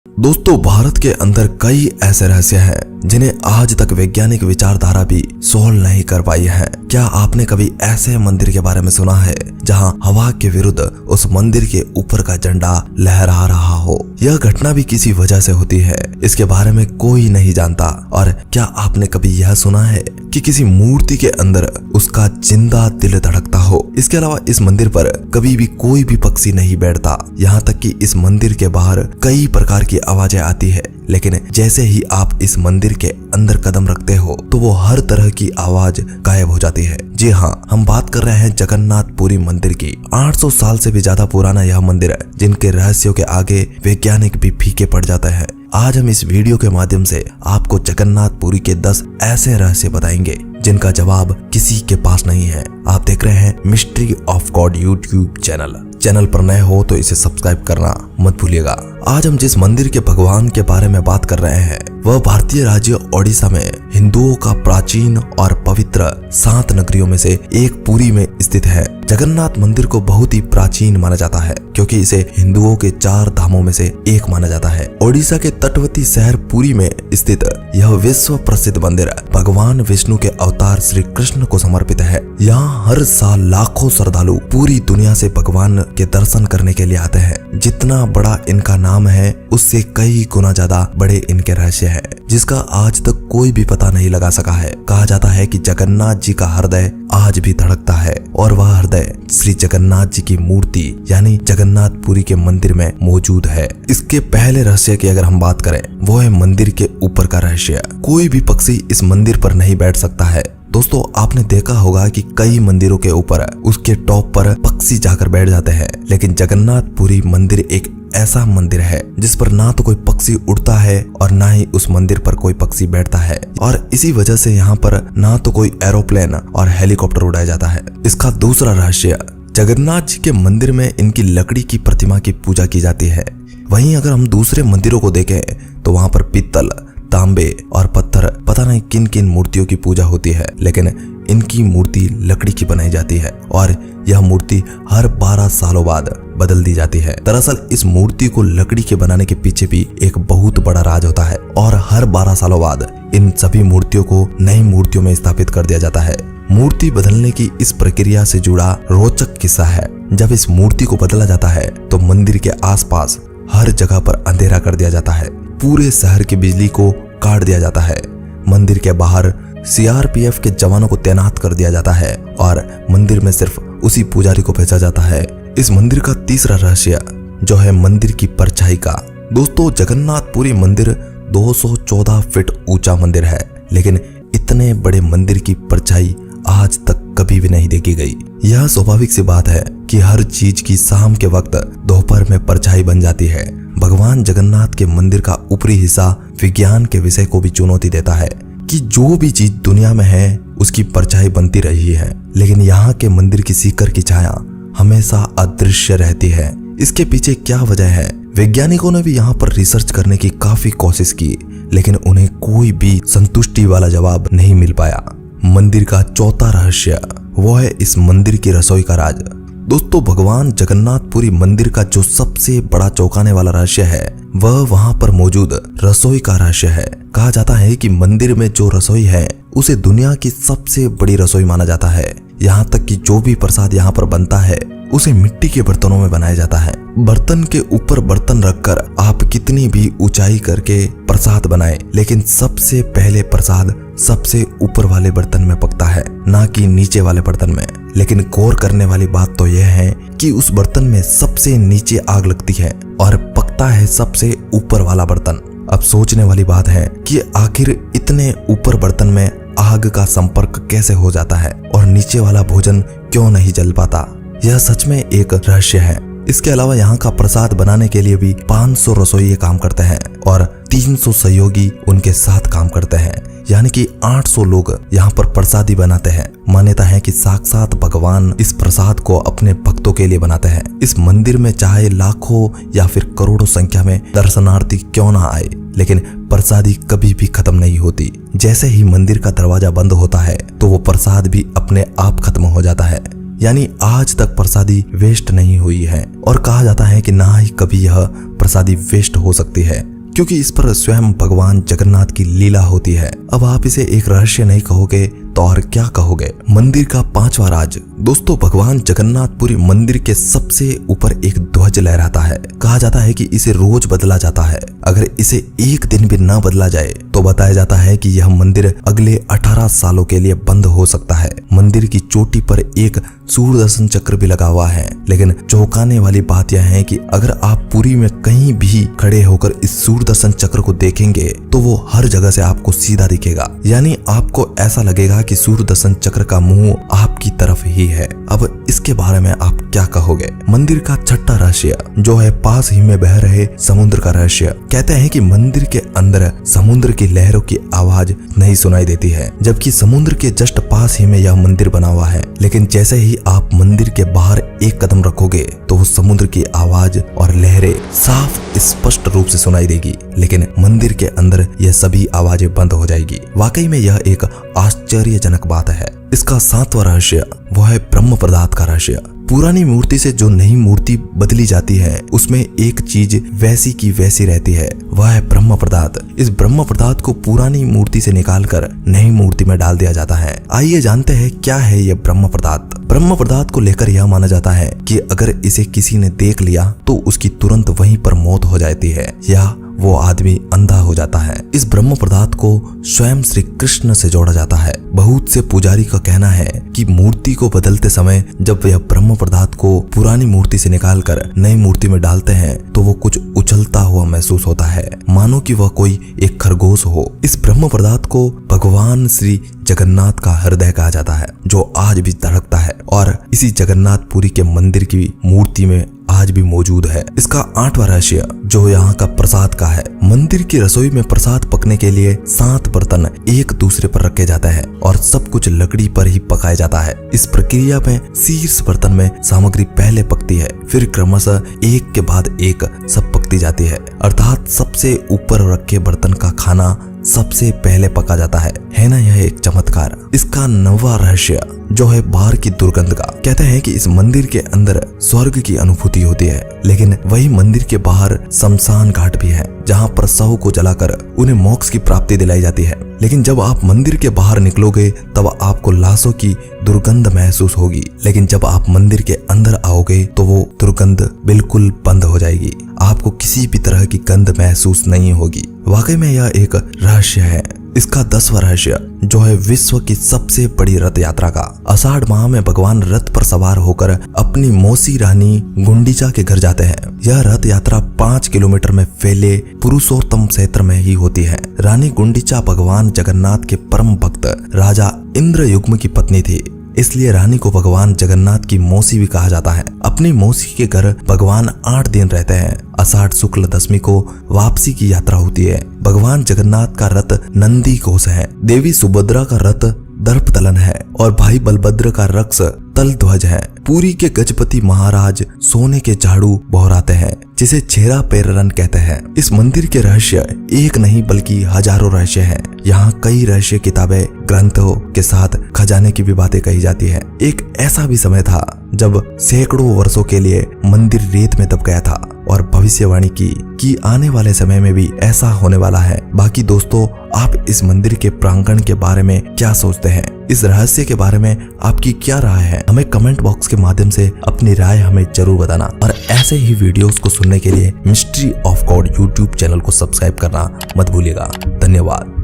दोस्तों, भारत के अंदर कई ऐसे रहस्य हैं जिन्हें आज तक वैज्ञानिक विचारधारा भी सोल्व नहीं कर पाई है। क्या आपने कभी ऐसे मंदिर के बारे में सुना है जहां हवा के विरुद्ध उस मंदिर के ऊपर का झंडा लहरा रहा हो? यह घटना भी किसी वजह से होती है, इसके बारे में कोई नहीं जानता। और क्या आपने कभी यह सुना है कि किसी मूर्ति के अंदर उसका जिंदा दिल धड़कता हो? इसके अलावा इस मंदिर पर कभी भी कोई भी पक्षी नहीं बैठता, यहाँ तक कि इस मंदिर के बाहर कई प्रकार की आवाजें आती है, लेकिन जैसे ही आप इस मंदिर के अंदर कदम रखते हो तो वो हर तरह की आवाज गायब हो जाती है। जी हाँ, हम बात कर रहे हैं जगन्नाथपुरी मंदिर की। 800 साल से भी ज्यादा पुराना यह मंदिर है जिनके रहस्यों के आगे वैज्ञानिक भी फीके पड़ जाते हैं। आज हम इस वीडियो के माध्यम से आपको जगन्नाथपुरी के 10 ऐसे रहस्य बताएंगे जिनका जवाब किसी के पास नहीं है। आप देख रहे हैं mystery of God YouTube channel पर नए हो तो इसे सब्सक्राइब करना मत भूलिएगा। आज हम जिस मंदिर के भगवान के बारे में बात कर रहे हैं वह भारतीय राज्य ओडिशा में हिंदुओं का प्राचीन और पवित्र 7 नगरियों में से एक पुरी में स्थित है। जगन्नाथ मंदिर को बहुत ही प्राचीन माना जाता है क्योंकि इसे हिंदुओं के 4 धामों में से एक माना जाता है। ओडिशा के तटवर्ती शहर पुरी में स्थित यह विश्व प्रसिद्ध मंदिर भगवान विष्णु के अवतार श्री कृष्ण को समर्पित है। यहाँ हर साल लाखों श्रद्धालु पूरी दुनिया से भगवान के दर्शन करने के लिए आते हैं। जितना बड़ा इनका नाम है उससे कई गुना ज्यादा बड़े इनके रहस्य है जिसका आज तक कोई भी पता नहीं लगा सका है। कहा जाता है कि जगन्नाथ जी का हृदय आज भी धड़कता है और वह हृदय श्री जगन्नाथ जी की मूर्ति यानी जगन्नाथपुरी के मंदिर में मौजूद है। इसके पहले रहस्य की अगर हम बात करें वो है मंदिर के ऊपर का रहस्य। कोई भी पक्षी इस मंदिर पर नहीं बैठ सकता है। दोस्तों, आपने देखा होगा कि कई मंदिरों के ऊपर उसके टॉप पर पक्षी जाकर बैठ जाते हैं, लेकिन जगन्नाथपुरी मंदिर एक ऐसा मंदिर है जिस पर ना तो कोई पक्षी उड़ता है और ना ही उस मंदिर पर कोई पक्षी बैठता है। और इसी वजह से यहाँ पर ना तो कोई एरोप्लेन और हेलीकॉप्टर उड़ाया जाता है। इसका दूसरा रहस्य, जगन्नाथ जी के मंदिर में इनकी लकड़ी की प्रतिमा की पूजा की जाती है। वहीं अगर हम दूसरे मंदिरों को देखें तो वहाँ पर पीतल, तांबे और पत्थर पता नहीं किन किन मूर्तियों की पूजा होती है, लेकिन इनकी मूर्ति लकड़ी की बनाई जाती है और यह मूर्ति हर 12 सालों बाद बदल दी जाती है। दरअसल इस मूर्ति को लकड़ी के बनाने के पीछे भी एक बहुत बड़ा राज होता है और हर 12 सालों बाद इन सभी मूर्तियों को नई मूर्तियों में स्थापित कर दिया जाता है। मूर्ति बदलने की इस प्रक्रिया से जुड़ा रोचक किस्सा है। जब इस मूर्ति को बदला जाता है तो मंदिर के आसपास हर जगह पर अंधेरा कर दिया जाता है, पूरे शहर की बिजली को काट दिया जाता है, मंदिर के बाहर सीआरपीएफ के जवानों को तैनात कर दिया जाता है और मंदिर में सिर्फ उसी पुजारी को भेजा जाता है। इस मंदिर का तीसरा रहस्य जो है मंदिर की परछाई का। दोस्तों, जगन्नाथपुरी मंदिर 214 फीट ऊंचा मंदिर है, लेकिन इतने बड़े मंदिर की परछाई आज तक कभी भी नहीं देखी गई। यह स्वाभाविक सी बात है कि हर चीज की शाम के वक्त दोपहर में परछाई बन जाती है। भगवान जगन्नाथ के मंदिर का ऊपरी हिस्सा विज्ञान के विषय को भी चुनौती देता है कि जो भी चीज दुनिया में है उसकी परछाई बनती रही है, लेकिन यहाँ के मंदिर की सीकर की छाया हमेशा अदृश्य रहती है। इसके पीछे क्या वजह है? वैज्ञानिकों ने भी यहाँ पर रिसर्च करने की काफी कोशिश की, लेकिन उन्हें कोई भी संतुष्टि वाला जवाब नहीं मिल पाया। मंदिर का चौथा रहस्य वो है इस मंदिर की रसोई का राज। दोस्तों, भगवान जगन्नाथपुरी मंदिर का जो सबसे बड़ा चौंकाने वाला रहस्य है वह वहां पर मौजूद रसोई का रहस्य है। कहा जाता है कि मंदिर में जो रसोई है उसे दुनिया की सबसे बड़ी रसोई माना जाता है। यहाँ तक कि जो भी प्रसाद यहाँ पर बनता है उसे मिट्टी के बर्तनों में बनाया जाता है। बर्तन के ऊपर बर्तन रखकर आप कितनी भी ऊंचाई करके प्रसाद बनाए, लेकिन सबसे पहले प्रसाद सबसे ऊपर वाले बर्तन में पकता है, ना कि नीचे वाले बर्तन में। लेकिन गौर करने वाली बात तो यह है कि उस बर्तन में सबसे नीचे आग लगती है और पकता है सबसे ऊपर वाला बर्तन। अब सोचने वाली बात है कि आखिर इतने ऊपर बर्तन में आग का संपर्क कैसे हो जाता है और नीचे वाला भोजन क्यों नहीं जल पाता? यह सच में एक रहस्य है। इसके अलावा यहाँ का प्रसाद बनाने के लिए भी 500 रसोइये काम करते हैं और 300 सहयोगी उनके साथ काम करते हैं, यानी कि 800 लोग यहाँ पर प्रसादी बनाते हैं। मान्यता है कि साक्षात भगवान इस प्रसाद को अपने भक्तों के लिए बनाते हैं। इस मंदिर में चाहे लाखों या फिर करोड़ों संख्या में दर्शनार्थी क्यों ना आए, लेकिन प्रसादी कभी भी खत्म नहीं होती। जैसे ही मंदिर का दरवाजा बंद होता है तो वो प्रसाद भी अपने आप खत्म हो जाता है। यानी आज तक प्रसादी वेस्ट नहीं हुई है और कहा जाता है कि ना ही कभी यह प्रसादी वेस्ट हो सकती है, क्योंकि इस पर स्वयं भगवान जगन्नाथ की लीला होती है। अब आप इसे एक रहस्य नहीं कहोगे तो और क्या कहोगे? मंदिर का 5वां राज। दोस्तों, भगवान जगन्नाथपुरी मंदिर के सबसे ऊपर एक ध्वज लहराता है। कहा जाता है कि इसे रोज बदला जाता है। अगर इसे एक दिन भी न बदला जाए तो बताया जाता है कि यह मंदिर अगले 18 सालों के लिए बंद हो सकता है। मंदिर की चोटी पर एक सूर्यदर्शन चक्र भी लगा हुआ है, लेकिन चौंकाने वाली बात यह है कि अगर आप पुरी में कहीं भी खड़े होकर इस सूर्यदर्शन चक्र को देखेंगे तो वो हर जगह से आपको सीधा दिखेगा, यानी आपको ऐसा लगेगा कि सूर्यदर्शन चक्र का मुंह आपकी तरफ ही है। अब इसके बारे में आप क्या कहोगे? मंदिर का 6वां रहस्य जो है पास ही में बह रहे समुद्र का रहस्य। कहते हैं कि मंदिर के अंदर समुद्र की लहरों की आवाज नहीं सुनाई देती है, जबकि समुद्र के जस्ट पास ही में यह मंदिर बना हुआ है। लेकिन जैसे ही आप मंदिर के बाहर एक कदम रखोगे तो वो समुद्र की आवाज और लहरें साफ स्पष्ट रूप से सुनाई देगी, लेकिन मंदिर के अंदर यह सभी आवाजें बंद हो जाएगी। वाकई में यह एक आश्चर्यजनक बात है। इसका 7वां रहस्य वो है ब्रह्म पदार्थ का रहस्य। पुरानी मूर्ति से जो नई मूर्ति बदली जाती है उसमें एक चीज वैसी की वैसी रहती है, वह है ब्रह्म पदार्थ। इस ब्रह्म पदार्थ को पुरानी मूर्ति से निकालकर नई मूर्ति में डाल दिया जाता है। आइए जानते हैं क्या है यह ब्रह्म पदार्थ। ब्रह्म पदार्थ को लेकर यह माना जाता है कि अगर इसे किसी ने देख लिया तो उसकी तुरंत वहीं पर मौत हो जाती है या वो आदमी अंधा हो जाता है। इस ब्रह्म पदार्थ को स्वयं श्री कृष्ण से जोड़ा जाता है। बहुत से पुजारी का कहना है कि मूर्ति को बदलते समय जब यह ब्रह्म पदार्थ को पुरानी मूर्ति से निकालकर नई मूर्ति में डालते हैं तो वो कुछ उछलता हुआ महसूस होता है, मानो कि वह कोई एक खरगोश हो। इस ब्रह्म पदार्थ को भगवान श्री जगन्नाथ का हृदय कहा जाता है, जो आज भी धड़कता है और इसी जगन्नाथपुरी के मंदिर की मूर्ति में आज भी मौजूद है। इसका 8वां रहस्य जो यहाँ का प्रसाद का है। मंदिर की रसोई में प्रसाद पकने के लिए 7 बर्तन एक दूसरे पर रखे जाते हैं और सब कुछ लकड़ी पर ही पकाया जाता है। इस प्रक्रिया में शीर्ष बर्तन में सामग्री पहले पकती है, फिर क्रमशः एक के बाद एक सब पकती जाती है, अर्थात सबसे ऊपर रखे बर्तन का खाना सबसे पहले पका जाता है ना? यह एक चमत्कार। इसका 9वां रहस्य जो है बाहर की दुर्गंध का। कहते हैं कि इस मंदिर के अंदर स्वर्ग की अनुभूति होती है, लेकिन वही मंदिर के बाहर शमशान घाट भी है जहाँ पर शव को जलाकर उन्हें मोक्ष की प्राप्ति दिलाई जाती है। लेकिन जब आप मंदिर के बाहर निकलोगे तब आपको लाशों की दुर्गंध महसूस होगी, लेकिन जब आप मंदिर के अंदर आओगे तो वो दुर्गंध बिल्कुल बंद हो जाएगी। आपको किसी भी तरह की गंध महसूस नहीं होगी। वाकई में यह एक रहस्य है। इसका 10वां रहस्य जो है विश्व की सबसे बड़ी रथ यात्रा का। आषाढ़ माह में भगवान रथ पर सवार होकर अपनी मौसी रानी गुंडीचा के घर जाते हैं। यह रथ यात्रा 5 किलोमीटर में फैले पुरुषोत्तम क्षेत्र में ही होती है। रानी गुंडीचा भगवान जगन्नाथ के परम भक्त राजा इंद्रयुग्म की पत्नी थी, इसलिए रानी को भगवान जगन्नाथ की मौसी भी कहा जाता है। अपनी मौसी के घर भगवान 8 दिन रहते हैं। आषाढ़ शुक्ल दशमी को वापसी की यात्रा होती है। भगवान जगन्नाथ का रथ नंदी घोष है, देवी सुभद्रा का रथ दर्पदलन है और भाई बलभद्र का रक्ष तल ध्वज है। पुरी के गजपति महाराज सोने के झाड़ू बहराते हैं, जिसे छेरा पेररन कहते हैं। इस मंदिर के रहस्य एक नहीं बल्कि हजारों रहस्य हैं। यहाँ कई रहस्य किताबें ग्रंथों के साथ खजाने की भी बातें कही जाती है। एक ऐसा भी समय था जब सैकड़ों वर्षों के लिए मंदिर रेत में दब गया था और भविष्यवाणी की कि आने वाले समय में भी ऐसा होने वाला है। बाकी दोस्तों, आप इस मंदिर के प्रांगण के बारे में क्या सोचते हैं? इस रहस्य के बारे में आपकी क्या राय है? हमें कमेंट बॉक्स के माध्यम से अपनी राय हमें जरूर बताना और ऐसे ही वीडियोस को सुनने के लिए mystery of God YouTube channel को सब्सक्राइब करना मत भूलिएगा। धन्यवाद।